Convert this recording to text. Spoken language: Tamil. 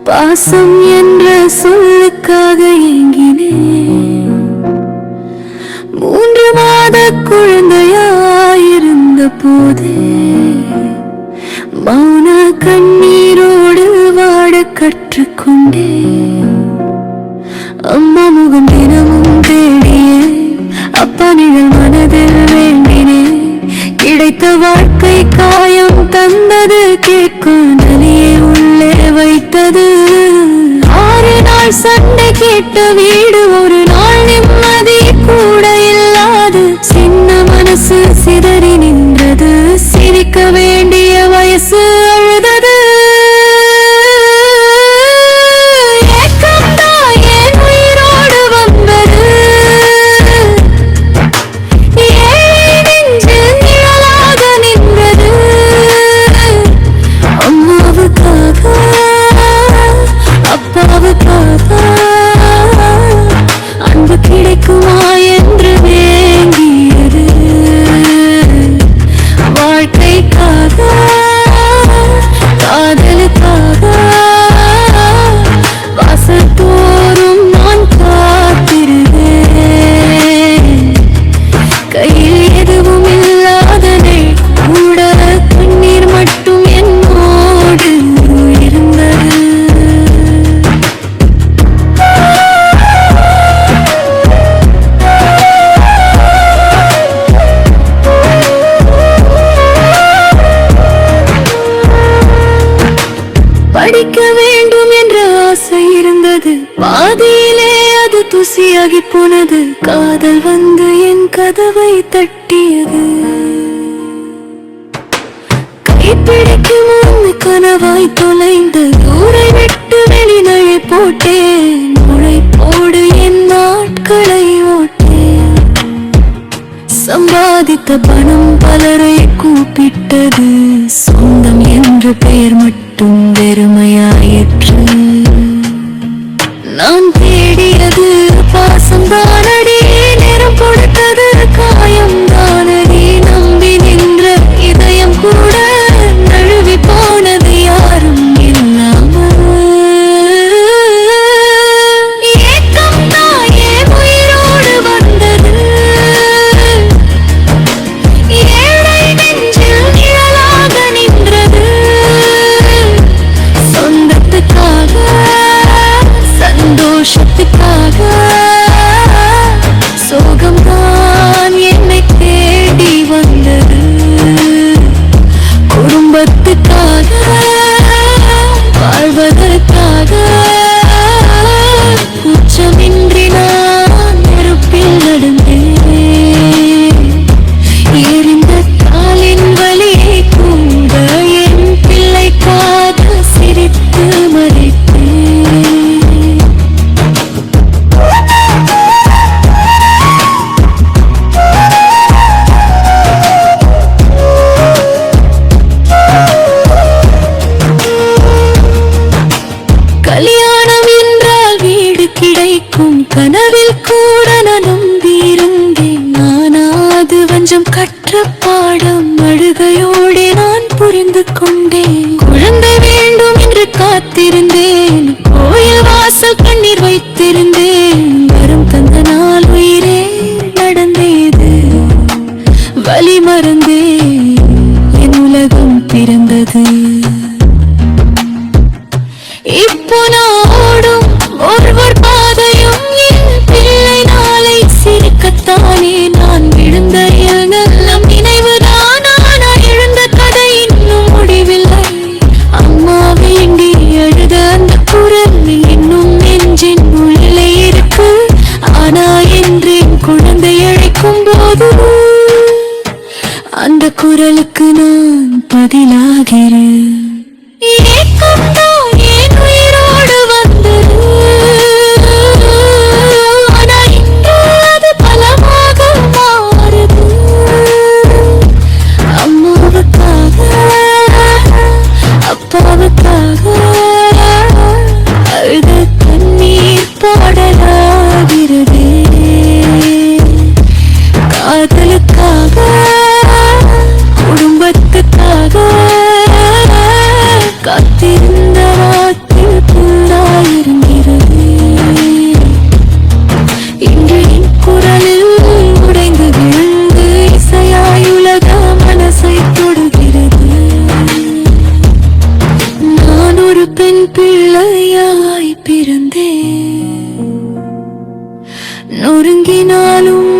பாசம் என்ற சொல்லுக்காக ஏங்கினேன். 3 மாத குழந்தையாயிருந்த போதே மௌன கண்ணீரோடு வாட கற்றுக்கொண்டேன். அம்மா முகம் தினமும் தேடியேன், அப்பா நிழல் மனதில் வேண்டினேன். கிடைத்த வாழ்க்கை காயம் தந்தது, கேட்கும் நலியை உள்ளே வைத்தது. 6 நாள் சண்டை கேட்ட வீடு, ஒரு நாள் நிம்மதி கூட இல்லாது. சின்ன மனசு சிதறி நின்றது, சிரிக்க வேண்டிய வயசு அழுதது. அன்பு கிடைக்குமா என்று வேண்டியது, வாழ்க்கைக்காக காதலுக்காக வாசத்தோறும் நான் காத்திருந்தேன். கையில் எதுவும் இல்லாதனை கூட கண்ணீர் மட்டும் என்னோடு இருந்தது. படிக்க வேண்டும் என்ற ஆசை இருந்தது, பாதியிலே அது தூசியாகி போனது. காதல் வந்து என் கதவை தட்டியது. கைப்பிடிக்கும் முன் கனவாய் தொலைந்து ஊரை விட்டு வெளிநழை போட்டேன். உழைப்போடு என் நாட்களை ஓட்டேன். சம்பாதித்த பணம் பலரை கூப்பிட்டது, சொந்தம் என்ற பெயர் மட்டும் வெறுமையாயிற்று. நான் தேடியது பாசம் தானடி, நேரம் கொடுத்தது காயம் தானடி. நம்பி நின்ற இதயம் கூட நழுவி போனது யாரும் இல்லாமல். ஏக்கம் தாயே உயிரோடு வந்தது, ஏழை நெஞ்சில் நிழலாக நின்றது. சொந்தத்துக்காக சந்தோஷத்துக்காக சோகம்தான் என்னை தேடி வந்தது. குடும்பத்துக்காக வாழ்வதற்காக கூச்சமின்றி நான் நெருப்பில் நடந்தேன். எரிந்த காலின் வலியை கூட என் பிள்ளைக்காக சிரித்து மறைத்தேன். கல்யாணம் என்றால் வீடு கிடைக்கும், கனவில் கூட நான் நம்பியிருந்தேன். நானாது வஞ்சம் கற்ற பாடம் அழுகையோடு நான் புரிந்து கொண்டேன். குழந்தை வேண்டும் என்று காத்திருந்தேன், கோயில் வாசல் கண்ணீர் வைத்திருந்தேன். வரம் தந்த நாள் உயிரே நடந்தது, வலி மறந்தே என் உலகம் பிறந்தது. இப்போ நான் ஓடும் ஒருவர் பாதையும் என் பிள்ளை நாளை சிரிக்கத்தானே. நான் விழுந்த எல்லாம் நினைவுதான், ஆனால் எழுந்த கதை இன்னும் முடிவில்லை. அம்மா வேண்டி அழுத அந்த குரல் இன்னும் நெஞ்சின் உள்ளே இருக்கு. ஆனா என்று என் குழந்தை அழைக்கும் போது அந்த குரலுக்கு நான் பதிலாகிறேன். ஏக்கம் தான் பிள்ளையாய் பிறந்தே நொறுங்கினாலும்